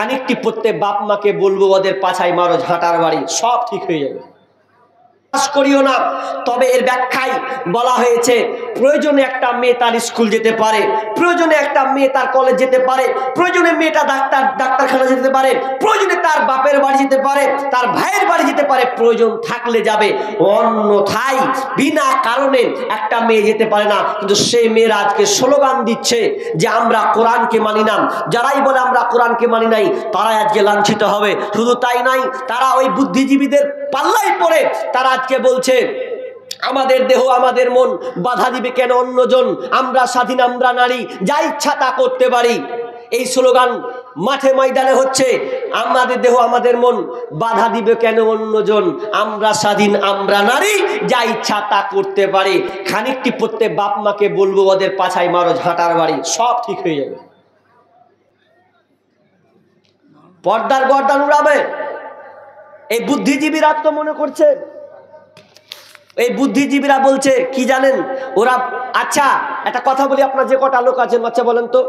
খানিকটি পড়তে বাপ মাকে বলবো ওদের পাছায় মারো ঝাঁটার বাড়ি, সব ঠিক হয়ে যাবে। করিও না। তবে এর ব্যাখ্যায় বলা হয়েছে প্রয়োজনে একটা মেয়ে তার স্কুল যেতে পারে, প্রয়োজনে একটা মেয়ে তার কলেজ যেতে পারে, প্রয়োজনে মেয়েটা ডাক্তারখানা যেতে পারে, প্রয়োজনে তার বাপের বাড়ি যেতে পারে, তার ভাইয়ের বাড়ি যেতে পারে, প্রয়োজন থাকলে যাবে, অন্যথায় বিনা কারণে একটা মেয়ে যেতে পারে না। কিন্তু সেই মেয়েরা আজকে স্লোগান দিচ্ছে যে আমরা কোরআনকে মানি না। যারাই বলে আমরা কোরআনকে মানি নাই তারাই আজকে লাঞ্ছিত হবে। শুধু তাই নয়, তারা ওই বুদ্ধিজীবীদের পাল্লায় পড়ে তারা আজকে বলছে আমাদের দেহ আমাদের মন, বাধা দিবে কেন অন্যজন, আমরা স্বাধীন, আমরা নারী, যা ইচ্ছা তা করতে পারি। এই স্লোগান মাঠে ময়দানে হচ্ছে, আমাদের দেহ আমাদের মন, বাধা দিবে কেন অন্যজন, আমরা স্বাধীন, আমরা নারী, যা ইচ্ছা তা করতে পারি। খানিকটি পড়তে বাপ মাকে বলবো ওদের পাছায় মারো ঝাঁটার বাড়ি, সব ঠিক হয়ে যাবে। পর্দার গর্দান উড়াবে এই বুদ্ধিজীবীরা তো মনে করছে। এই বুদ্ধিজীবীরা বলছে কি জানেন, ওরা আচ্ছা একটা কথা বলি, আপনার যে কটা লোক আছেন বাচ্চা বলেন তো,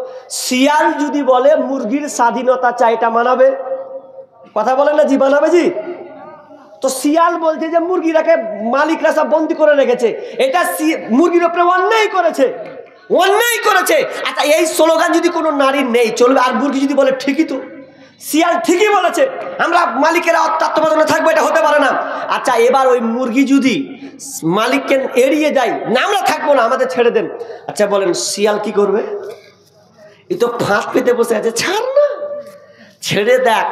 শিয়াল যদি বলে মুরগির স্বাধীনতা চাই, এটা মানাবে? কথা বলেন না জি, মানাবে জি? তো শিয়াল বলছে যে মুরগিরাকে মালিকরা সব বন্দি করে রেখেছে, এটা মুরগির উপরে অন্যায় করেছে, অন্যায় করেছে। আচ্ছা এই স্লোগান যদি কোনো নারীর নেই চলবে, আর মুরগি যদি বলে ঠিকই তো, শিয়াল ঠিকই বলেছে, আমরা মালিকেরা তত্ত্বাবধানে থাকবো, এটা হতে পারে না। আচ্ছা এবার ওই মুরগি যদি মালিককে এড়িয়ে যায়, না আমরা থাকবো না, আমাদের ছেড়ে দেন, আচ্ছা বলেন শিয়াল কি করবে? এ তো ফাঁস পেতে বসে আছে, ছাড় না, ছেড়ে দেখ।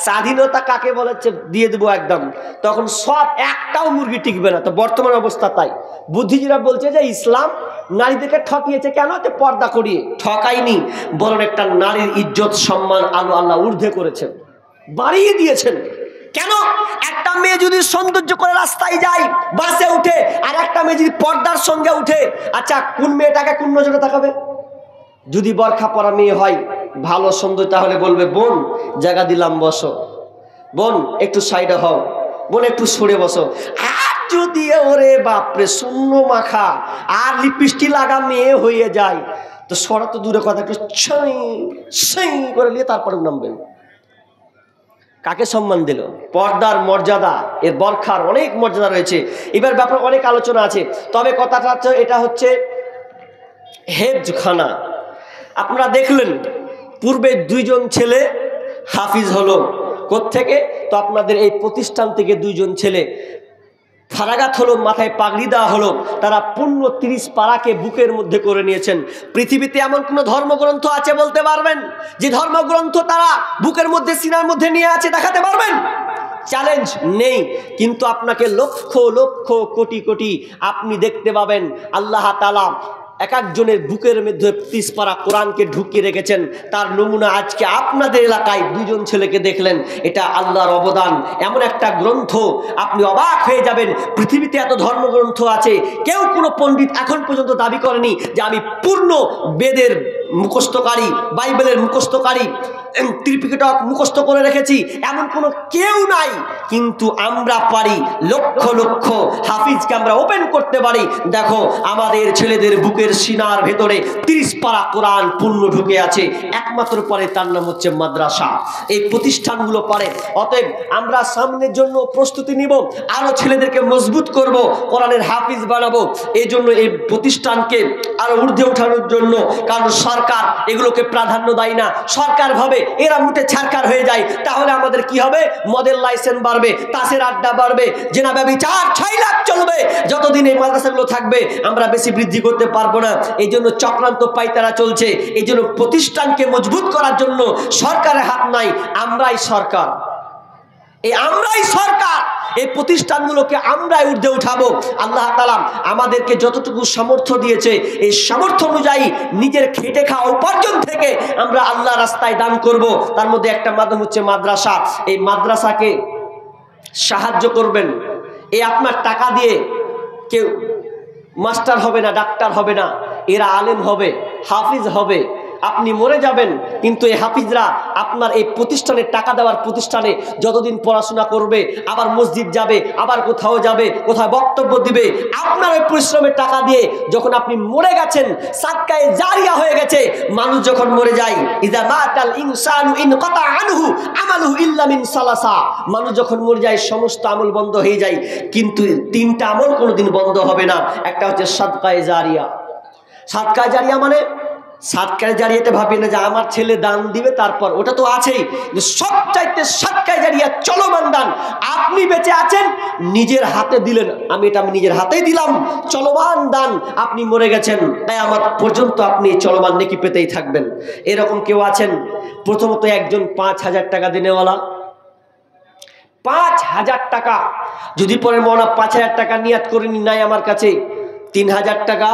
স্বাধীনতা কাকে বলেছে দিয়ে দেবো একদম, তখন সব একটাও মুরগি টিকবে না। তো বর্তমান অবস্থা তাই। বুদ্ধিজীবীরা বলছে যে ইসলাম নারীদেরকে ঠকিয়েছে, কেন? পর্দা করিয়ে। ঠকাইনি, বরং একটা নারীর ইজ্জত সম্মান আল্লাহ ঊর্ধ্বে করেছেন, বাড়িয়ে দিয়েছেন। কেন? একটা মেয়ে যদি সৌন্দর্য করে রাস্তায় যায়, বাসে উঠে, আর একটা মেয়ে যদি পর্দার সঙ্গে উঠে, আচ্ছা কোন মেয়েটাকে কোন নজরে তাকাবে? যদি বরখা পরা মেয়ে হয় ভালো সুন্দর, তাহলে বলবে বোন জায়গা দিলাম বসো, বোন একটু সাইডে হও, বোন একটু সরে বসো। আর যদি ওরে বাপরে শূন্য মাখা আর লিপস্টিক লাগা মেয়ে হয়ে যায়, তো সরা তো দূরে কথা, একটু ছাই ছাই করে নিয়ে তারপরে নামবে। কাকে সম্মান দিল? পর্দার মর্যাদা, এর বরখার অনেক মর্যাদা রয়েছে। এবার ব্যাপারে অনেক আলোচনা আছে, তবে কথাটা হচ্ছে এটা হচ্ছে হেফজখানা। আপনারা দেখলেন পূর্বে দুইজন ছেলে হাফিজ হলো, কোত্থেকে? তো আপনাদের এই প্রতিষ্ঠান থেকে দুইজন ছেলে ফারাগাত হলো, মাথায় পাগড়ি দেওয়া হলো, তারা পূর্ণ 30 পারাকে বুকের মধ্যে করে নিয়েছেন। পৃথিবীতে এমন কোনো ধর্মগ্রন্থ আছে বলতে পারবেন যে ধর্মগ্রন্থ তারা বুকের মধ্যে সিনার মধ্যে নিয়ে আছে? দেখাতে পারবেন? চ্যালেঞ্জ নেই। কিন্তু আপনাকে লক্ষ লক্ষ কোটি কোটি আপনি দেখতে পাবেন আল্লাহ তাআলা এক একজনের বুকের মধ্যে 30 পারা কোরআনকে ঢুকিয়ে রেখেছেন। তার নমুনা আজকে আপনাদের এলাকায় দুইজন ছেলেকে দেখলেন। এটা আল্লাহর অবদান, এমন একটা গ্রন্থ আপনি অবাক হয়ে যাবেন। পৃথিবীতে এত ধর্মগ্রন্থ আছে, কেউ কোনো পণ্ডিত এখন পর্যন্ত দাবি করেনি যে আমি পূর্ণ বেদের মুখস্থকারী, বাইবেলের মুখস্থকারী, ত্রিপিটক মুখস্থ করে রেখেছি, এমন কোনো কেউ নাই। কিন্তু আমরা পারি, লক্ষ লক্ষ হাফিজকে আমরা ওপেন করতে পারি। দেখো আমাদের ছেলেদের বুকের সিনার ভেতরে 30 পারা কোরআন পূর্ণ ঢুকে আছে। একমাত্র পরে তার নাম হচ্ছে মাদ্রাসা। এই প্রতিষ্ঠানগুলো পারে। অতএব আমরা সামনের জন্য প্রস্তুতি নিব, আরো ছেলেদেরকে মজবুত করব, কোরআনের হাফিজ বানাবো। এই জন্য এই প্রতিষ্ঠানকে আরো ঊর্ধ্বে ওঠানোর জন্য, কারণ সরকার এগুলোকে প্রাধান্য দেয় না। সরকার ভাবে এরা মুঠে ছাড়কার হয়ে যায়, তাহলে আমাদের কি হবে? মদের লাইসেন্স বাড়বে, তাসের আড্ডা বাড়বে, জেনা ব্যভিচার 6 লাখ চলবে। যতদিন এই মাদ্রাসাগুলো থাকবে আমরা বেশি বৃদ্ধি করতে পারবো না। এই জন্য চক্রান্ত পাইতারা চলছে। এই জন্য প্রতিষ্ঠানকে মজবুত করার জন্য সরকারের হাত নাই, আমরাই সরকার। আমরাই সরকার, এই প্রতিষ্ঠানগুলোকে আমরাই ঊর্ধ্বে উঠাবো। আল্লাহ তাআলা আমাদেরকে যতটুকু সামর্থ্য দিয়েছে, এই সামর্থ্য অনুযায়ী নিজের খেটে খাওয়া উপার্জন থেকে আমরা আল্লাহ রাস্তায় দান করব। তার মধ্যে একটা মাধ্যম হচ্ছে মাদ্রাসা। এই মাদ্রাসাকে সাহায্য করবেন। এই আপনার টাকা দিয়ে কেউ মাস্টার হবে না, ডাক্তার হবে না, এরা আলেম হবে, হাফিজ হবে। আপনি মরে যাবেন, কিন্তু এই হাফিজরা আপনার এই প্রতিষ্ঠানে টাকা দেওয়ার প্রতিষ্ঠানে যতদিন পড়াশোনা করবে, আবার মসজিদ যাবে, আবার কোথাও যাবে, কোথাও বক্তব্য দিবে, আপনার ওই পরিশ্রমের টাকা দিয়ে যখন আপনি মরে গেছেন, সাদকায়ে জারিয়া হয়ে গেছে। মানুষ যখন মরে যায়, ইযা মাতাল ইনসানু ইনকাতা আনহু আমালুহু ইল্লা মিন সালাসা, মানুষ যখন মরে যায় সমস্ত আমল বন্ধ হয়ে যায়, কিন্তু তিনটা আমল কোনোদিন বন্ধ হবে না। একটা হচ্ছে সাদকায়ে জারিয়া। সাদকায়ে জারিয়া মানে সাদকায়ে জারিয়াতে ভাবি না যে আমার ছেলে দান দিবে, তারপর ওটা তো আছেই, সবচাইতে সাদকায়ে জারিয়া চলমান দান। আপনি বেঁচে আছেন, নিজের হাতে দিলেন, আমি নিজের হাতেই দিলাম, চলমান দান। আপনি মরে গেছেন, তাই আমার পর্যন্ত আপনি চলমান নেকি পেতেই থাকবেন। এরকম কেউ আছেন? প্রথমত একজন 5,000 টাকা দিনেওয়ালা, 5,000 টাকা। যদি পরে মনে 5,000 টাকা নিয়াত করে নাই আমার কাছে, 3,000 টাকা,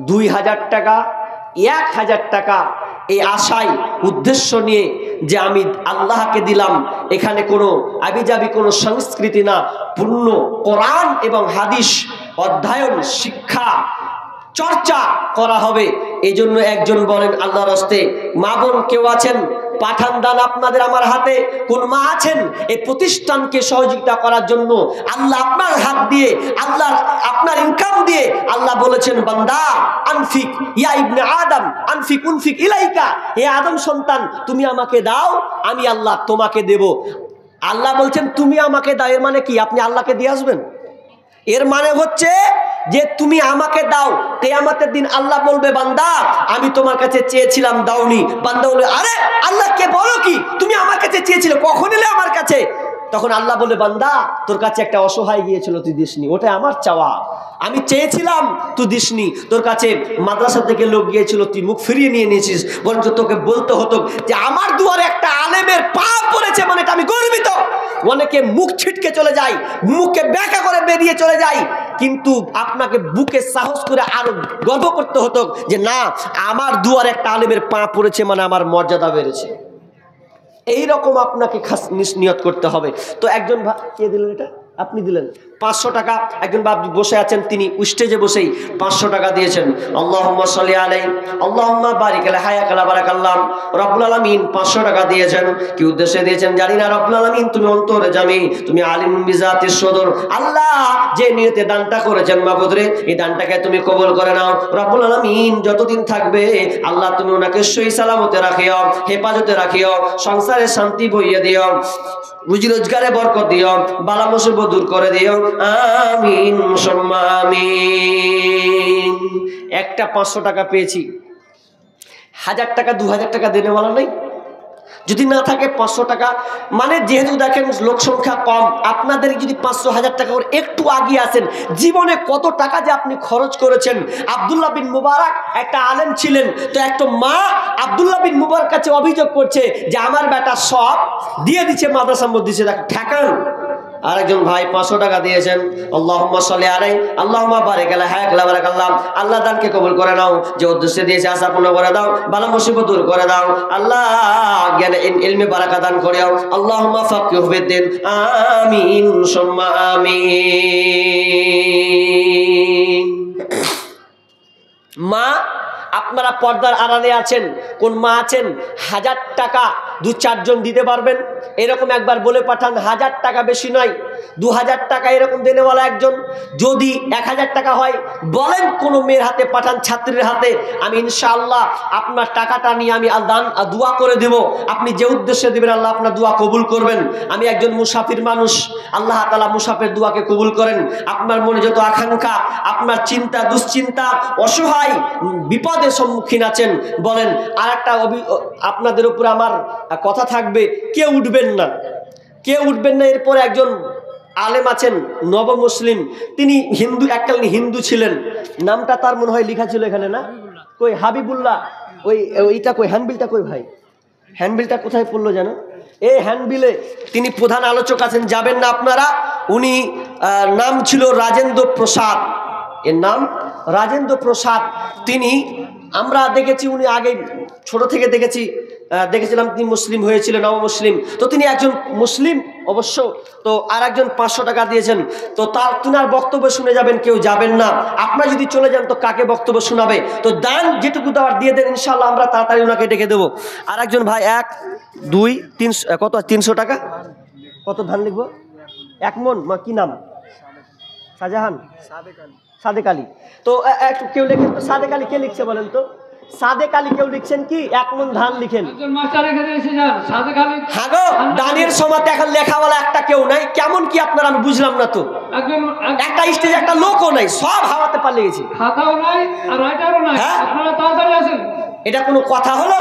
2,000 টাকা, 1,000 টাকা, এই আশায় উদ্দেশ্য নিয়ে যে আমি আল্লাহকে দিলাম, এখানে কোনো আবিজাবি কোনো সংস্কৃতি না, পূর্ণ কোরআন এবং হাদিস অধ্যয়ন শিক্ষা চর্চা করা হবে। এই জন্য একজন বলেন আল্লাহর রাস্তে। মা বোন কেউ আছেন? পাঠান দান আপনাদের আমার হাতে। কোন মা আছেন এই প্রতিষ্ঠানকে সহযোগিতা করার জন্য? আল্লাহ আপনার হাত দিয়ে, আল্লাহ আপনার ইনকাম দিয়ে আল্লাহ বলেছেন, বান্দা আনফিক ইয়া ইবনে আদম আনফিক উনফিক ইলাইকা, হে আদম সন্তান তুমি আমাকে দাও, আমি আল্লাহ তোমাকে দেব। আল্লাহ বলছেন তুমি আমাকে দাও, এর মানে কি আপনি আল্লাহকে দিয়ে আসবেন? এর মানে হচ্ছে যে তুমি আমাকে দাও, কিয়ামতের দিন আল্লাহ বলবে, বান্দা আমি তোমার কাছে চেয়েছিলাম দাওনি। বান্দা বলবে, আরে আল্লাহকে বলো কি, তুমি আমার কাছে চেয়েছিলে, কখন এলে আমার কাছে? তখন আল্লাহ বলে, বান্দা তোর কাছে একটা অসহায় গিয়েছিল, তুই দিসনি, ওটা আমার চাওয়া, আমি চেয়েছিলাম তুই দিসনি। তোর কাছে মাদ্রাসা থেকে লোক গিয়েছিল, তুই মুখ ফিরিয়ে নিয়ে নিয়েছিস। বরঞ্চ তোকে বলতে হতো যে আমার দুয়ারে একটা আলেমের পা পড়েছে, মানে এটা আমি গর্বিত। অনেকে মুখ ছিটকে চলে যায়, মুখে ব্যাকা করে বেরিয়ে চলে যায়, কিন্তু আপনাকে বুকে সাহস করে আরো গর্ব করতে হতো যে না, আমার দুয়ারে একটা আলেমের পা পড়েছে, মানে আমার মর্যাদা বেড়েছে। এইরকম আপনাকে খাস নিয়ত করতে হবে। তো একজন কে দিলেন এটা? আপনি দিলেন 500 টাকা। একজন বাপ বসে আছেন, তিনি স্টেজে বসেই 500 টাকা দিয়েছেন। আল্লাহুম্মা সাল্লি আলাইহি আল্লাহুম্মা বারিক আলা হায়াকালা বারাকাল্লাহ। রব্বুল আলামিন 500 টাকা দিয়েছেন। কি উদ্দেশ্যে দিয়েছেন জানি না। রব্বুল আলামিন তুমি অন্তরে জামি, তুমি আলিম বিজাতিস সদর। আল্লাহ যে নিয়তে দানটা করেছেন মাবুদ রে, এই দানটাকে তুমি কবুল করে নাও। রব্বুল আলামিন যতদিন থাকবে আল্লাহ তুমি ওনাকে সহি সালামতে রাখিও, হেফাজতে রাখিও, সংসারে শান্তি বইয়ে দিও, রুজি রোজগারে বরকত দিও, বালা মুসিবত দূর করে দিও, আমিন সুম্মা আমিন। একটা 500 টাকা পেয়েছি, 1000 টাকা 2000 টাকা দেনেওয়ালা নেই? যদি না থাকে 500 টাকা, মানে যেহেতু দেখেন লোক সংখ্যা কম, আপনাদের যদি 500-1000 টাকা করে একটু আগিয়ে আসেন, জীবনে কত টাকা যে আপনি খরচ করেছেন। আব্দুল্লাহ বিন মুবারক একটা আলেম ছিলেন, তো একটা মা আব্দুল্লাহ বিন মুবারক কাছে অভিযোগ করছে যে আমার বেটা সব দিয়ে দিচ্ছে, মাদ্রাসার মধ্যে দিচ্ছে, ঠেকান। আরেকজন ভাই 500 টাকা দিয়েছেন। আল্লাহুম্মা সাল্লি আলাইহি আল্লাহুম্মা বারিক আলা হায়াকালা বারাকাল্লাহ। আল্লাহ দানকে কবুল করে নাও, যে উদ্দেশ্যে দিয়েছে আশা পূর্ণ করে দাও, বালা মুসিবত দূর করে দাও। আল্লাহ জ্ঞানে ইলমে বারাকা দান করে দাও। আল্লাহুম্মা ফাক্কিহু ফিদ্দিন, আমিন সুম্মা আমিন। মা আপনারা পর্দার আড়ালে আছেন, কোন মা আছেন 1000 টাকা 2-4 জন দিতে পারবেন? এরকম একবার বলে পাঠান, 1000 টাকা বেশি নয়, 2000 টাকা এরকম দেনেওয়ালা একজন। যদি 1000 টাকা হয় বলেন কোনো মেয়ের হাতে পাঠান, ছাত্রীর হাতে, আমি ইনশাআল্লাহ আপনার টাকাটা নিয়ে আমি দান দোয়া করে দেব। আপনি যে উদ্দেশ্যে দেবেন আল্লাহ আপনার দোয়া কবুল করবেন। আমি একজন মুসাফির মানুষ, আল্লাহ তাআলা মুসাফির দোয়াকে কবুল করেন। আপনার মনে যত আকাঙ্ক্ষা, আপনার চিন্তা দুশ্চিন্তা, অসহায় বিপদের সম্মুখীন আছেন বলেন। আর একটা আপনাদের উপর আমার কথা থাকবে, কেউ উঠবেন না, কেউ উঠবেন না। এরপর একজন আলেম আছেন নব মুসলিম, তিনি হিন্দু, এককালীন হিন্দু ছিলেন, নামটা তার মনে হয় লেখা ছিল এখানে না, কই হাবিবুল্লাহ, ওইটা কই, হ্যান্ডবিলটা কই ভাই, হ্যান্ডবিলটা কোথায় পড়লো যেন? এই হ্যান্ডবিলে তিনি প্রধান আলোচক আছেন, যাবেন না আপনারা। উনি নাম ছিল রাজেন্দ্র প্রসাদ, এর নাম রাজেন্দ্র প্রসাদ। তিনি আমরা দেখেছি, উনি আগে ছোট থেকে দেখেছি দেখেছিলাম তিনি মুসলিম হয়েছিলেন, নবমুসলিম। তো তিনি একজন মুসলিম অবশ্য। তো আর একজন 500 টাকা দিয়েছেন। তো তিনার বক্তব্য শুনে যাবেন, কেউ যাবেন না। আপনারা যদি চলে যান তো কাকে বক্তব্য শোনাবে? তো দান যেটুকু দেওয়ার দিয়ে দেন, ইনশাল্লাহ আমরা তাড়াতাড়ি ওনাকে ডেকে দেবো। আর একজন ভাই 1 2 3 কত 300 টাকা। কত ধান লিখবো? 1 মন। কি নাম? শাহজাহান, সাদেক আলী। তো কেউ লেখেন তো, সাদেক আলী কে লিখছে বলেন তো? সাদেক আলী কেউ লিখছেন কি? 1 মন ধান লিখেন। হ্যাঁ গো, দানের সময় এখন লেখাওয়ালা একটা কেউ নাই। কেমন কি আপনার, আমি বুঝলাম না তো। একটা স্টেজে একটা লোকও নাই, সব হাওয়াতে পালিয়ে গেছে। হ্যাঁ, এটা কোনো কথা হলো?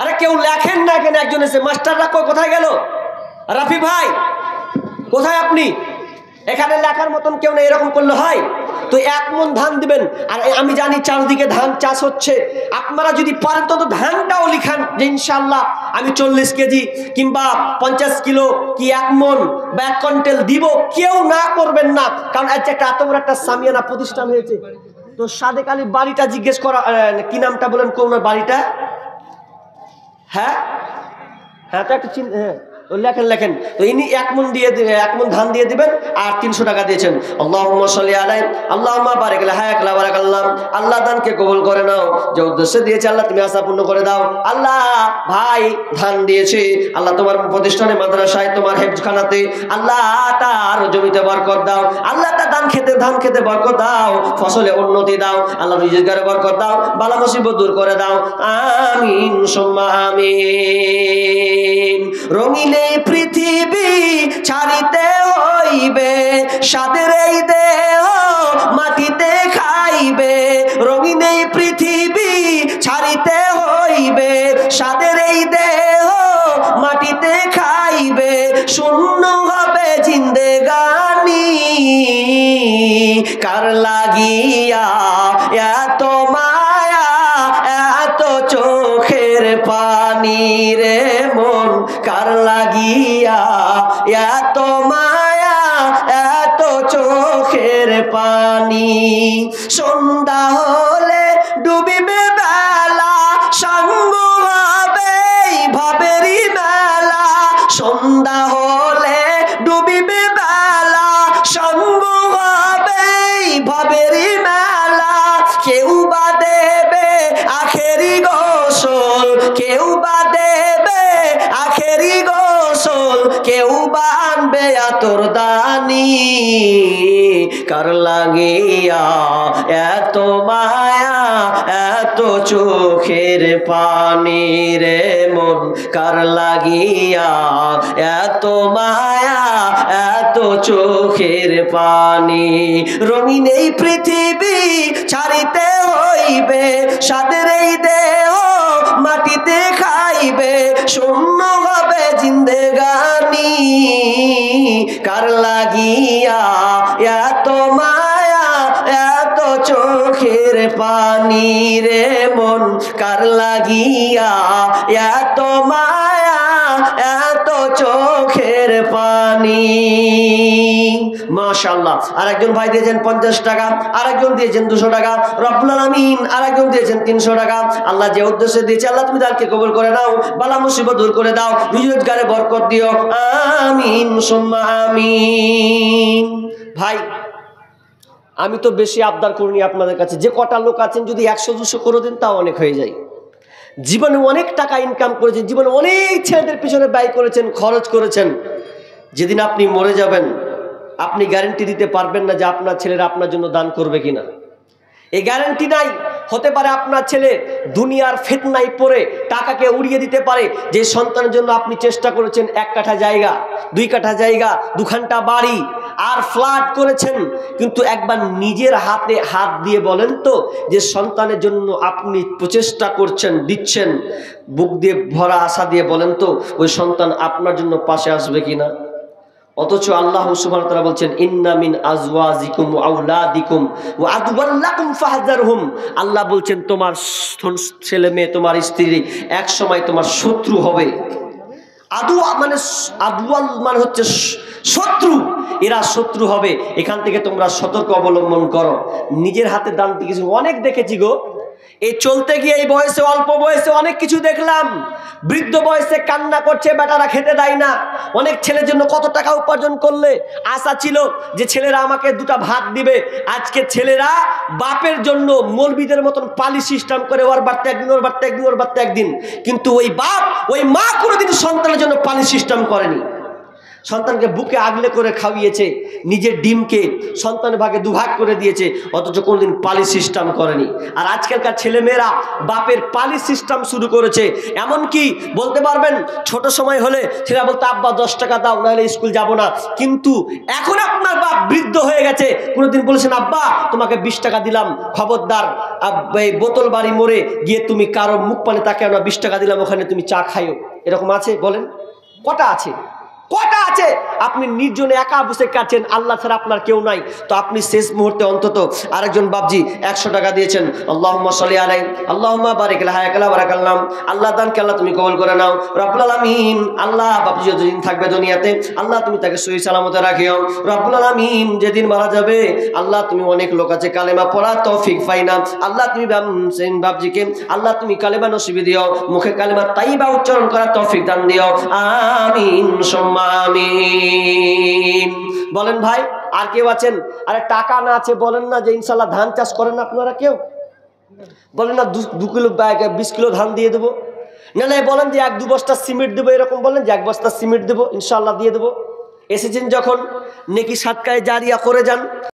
আরে কেউ লেখেন না এখানে। একজন এসে, মাস্টাররা কোথায় গেল? রাফি ভাই কোথায় আপনি? এখানে লেখার মতন কেউ নেই। এরকম করলে হয়? তো 1 মন ধান দিবেন। আর আমি জানি চারদিকে ধান চাষ হচ্ছে, আপনারা যদি পারেন তো ধানটাও লিখান যে ইনশাল্লাহ আমি 40 কেজি কিংবা 50 কিলো কি 1 মন বা 1 কুইন্টাল দিব। কেউ না করবেন না, কারণ একটা এত বড় একটা সামিয়ানা প্রতিষ্ঠান হয়েছে। তো সাদেক আলী বাড়িটা জিজ্ঞেস করা, কি নামটা বলেন, কোন বাড়িটা? হ্যাঁ হ্যাঁ, তো একটা হ্যাঁ লেখেন। তো ইনি 1 মন দিয়ে 1 মন ধান দিয়ে দিবেন আর 300 টাকা দিয়েছেন। আল্লাহুম্মা সাল্লি আলাইহি আল্লাহুম্মা বারিক লা হায়াক লা বারাকাল্লাহ। আল্লাহ দানকে কবুল করে নাও, যে উদ্দেশ্যে দিয়েছে আল্লাহ তুমি আশা পূর্ণ করে দাও। আল্লাহ ভাই ধান দিয়েছে, আল্লাহ তোমার প্রতিষ্ঠানে, মাদ্রাসায়, তোমার হেফজখানাতে আল্লাহ তার জমিতে বরকত দাও। আল্লাহ তার ধান খেতে বরকত দাও, ফসলে উন্নতি দাও। আল্লাহ রিজিকে বরকত দাও, বালা মুসিবত দূর করে দাও। আমিন সুম্মা আমিন। রঙিন পৃথিবী ছাড়িতে হইবে, সাদের এই দেহ মাটিতে খাইবে। রঙিন পৃথিবী ছাড়িতে হইবে, সাদের এই দেহ মাটিতে খাইবে। শূন্য হবে জিন্দেগানি, কার লাগিয়া এত মায়া, এত চোখের পানি রে মন, কার লাগিয়া এত মায়া, এত চোখের পানি। সন্ধ্যা হলে ডুবিবে বেলা, সঙ্গ হবে ভাবেরই মেলা। সন্ধ্যা হলে ডুবিবে বেলা, সঙ্গ হবে ভাবেরই মেলা। কেউ বা দেবে আখেরি গোসল, কেউ বা দেবে আখেরি গোসল, কেউ বা আনবে আতর দানি। কার লাগিয়া এত মায়া, এত চোখের পানি রে মন, কার লাগিয়া এত মায়া, এত চোখের পানি। রঙিন এই পৃথিবী ছাড়িতে হইবে, সাদের এই দেহ মাটিতে খাইবে। শূন্য হবে জিন্দেগানি, কার লাগিয়া এত মায়া, এত চোখের পানি রে মন, কার লাগিয়া এত মায়া, এত চোখের পানি। মাশাআল্লাহ। আরেকজন ভাই দিয়েছেন 50 টাকা, আরেকজন দিয়েছেন 200 টাকা। রব্বুল আলামিন আরেকজন দিয়েছেন 300 টাকা। আল্লাহ যে উদ্দেশ্যে দিয়েছে আল্লাহ তুমি তাকে কবুল করে নাও, বালা মুসিবত দূর করে দাও, রুজিরোজগারে বরকত দিও। আমিন সুম্মা আমিন। ভাই আমি তো বেশি আবদার করিনি আপনাদের কাছে, যে কটা লোক আছেন যদি 100-200 করে দেন তাও অনেক হয়ে যায়। জীবনে অনেক টাকা ইনকাম করেছেন, জীবনে অনেক ছেলেদের পিছনে ব্যয় করেছেন, খরচ করেছেন। যেদিন আপনি মরে যাবেন আপনি গ্যারান্টি দিতে পারবেন না যে আপনার ছেলেরা আপনার জন্য দান করবে কিনা। এই গ্যারান্টি নাই। হতে পারে আপনার ছেলে দুনিয়ার ফিতনায় পড়ে টাকাকে উড়িয়ে দিতে পারে। যে সন্তানের জন্য আপনি চেষ্টা করেছেন 1 কাঠা জায়গা, 2 কাঠা জায়গা, 2 খানটা বাড়ি আর ফ্ল্যাট করেছেন, কিন্তু একবার নিজের হাতে হাত দিয়ে বলেন তো যে সন্তানের জন্য আপনি প্রচেষ্টা করছেন, দিচ্ছেন, বুক দিয়ে ভরা আশা দিয়ে বলেন তো ওই সন্তান আপনার জন্য পাশে আসবে কিনা। অথচ আল্লাহ সুবহানাহু ওয়া তাআলা বলছেন ইন্না মিন আজওয়াজিকুম ওয়া আওলাদিকুম ওয়া আদওয়াল্লাকুম ফাহযারহুম। আল্লাহ বলছেন তোমার ছেলে মেয়ে, তোমার স্ত্রী এক সময় তোমার শত্রু হবে। আদওয়া মানে হচ্ছে শত্রু, এরা শত্রু হবে। এখান থেকে তোমরা সতর্ক অবলম্বন করো। নিজের হাতে দান দিয়েছি অনেক দেখেছি গো। এই চলতে গিয়ে এই বয়সে, অল্প বয়সে অনেক কিছু দেখলাম। বৃদ্ধ বয়সে কান্না করছে, বেটারা খেতে দেয় না। অনেক ছেলের জন্য কত টাকা উপার্জন করলে আশা ছিল যে ছেলেরা আমাকে দুটা ভাত দিবে। আজকে ছেলেরা বাপের জন্য মৌলবীদের মতন পালি সিস্টেম করে, ওর বাড়তে একদিন, ওর বাড়তে একদিন, ওর বাড়তে একদিন। কিন্তু ওই বাপ, ওই মা কোনোদিন সন্তানের জন্য পালি সিস্টেম করেনি। সন্তানকে বুকে আগলে করে খাওয়িয়েছে, নিজের ডিমকে সন্তানের ভাগে দুভাগ করে দিয়েছে, অথচ কোনোদিন পালি সিস্টেম করেনি। আর আজকালকার ছেলেমেয়েরা বাপের পালি সিস্টেম শুরু করেছে। এমনকি বলতে পারবেন ছোট সময় হলে ছেলেরা বলতো আব্বা 10 টাকা দাও, নাহলে স্কুল যাব না। কিন্তু এখন আপনার বাপ বৃদ্ধ হয়ে গেছে, কোনোদিন বলেছেন আব্বা তোমাকে 20 টাকা দিলাম, খবরদার এই বোতল বাড়ি মোড়ে গিয়ে তুমি কারো মুখ পানে তাকে আমরা 20 টাকা দিলাম, ওখানে তুমি চা খাইও? এরকম আছে? বলেন কটা আছে? কটা আছে? আপনি নির্জনে একা বসে কাটছেন, আল্লাহ ছাড়া আপনার কেউ নাই। তো আপনি শেষ মুহূর্তে অন্তত আরেকজন বাপজি 100 টাকা দিয়েছেন, আল্লাহুম্মা সাল্লি আলাইহি আল্লাহুম্মা বারিক লাহা হায়াকালা বারাকাল্লাম, আল্লাহ দানকে আল্লাহ তুমি কবুল করে নাও রব্বুল আলামিন। আল্লাহ বাপজি যতদিন থাকবে দুনিয়াতে আল্লাহ তুমি তাকে সহি সালামতে রাখিও রব্বুল আলামিন। যেদিন মারা যাবে আল্লাহ তুমি, অনেক লোক আছে কালেমা পড়া তৌফিক পাই না, আল্লাহ তুমি বাপজিকে আল্লাহ তুমি কালেমা নসিব দিও, মুখে কালেমা তাইবা উচ্চারণ করার তৌফিক দান দিও, আমিন আমিন। বলেন ভাই আর কেউ আছেন? আরে টাকা না আছে বলেন না যে ইনশাল্লাহ ধান চাষ করেন আপনারা কেউ? বলেন না 2 কিলো 20 কিলো ধান দিয়ে দেবো, না না বলেন যে 1-2 বস্তা সিমেন্ট দেবো, এরকম বলেন যে 1 বস্তা সিমেন্ট দেবো, ইনশাল্লাহ দিয়ে দেবো। এসেছেন যখন নেকি সাদকায়ে জারিয়া করে যান।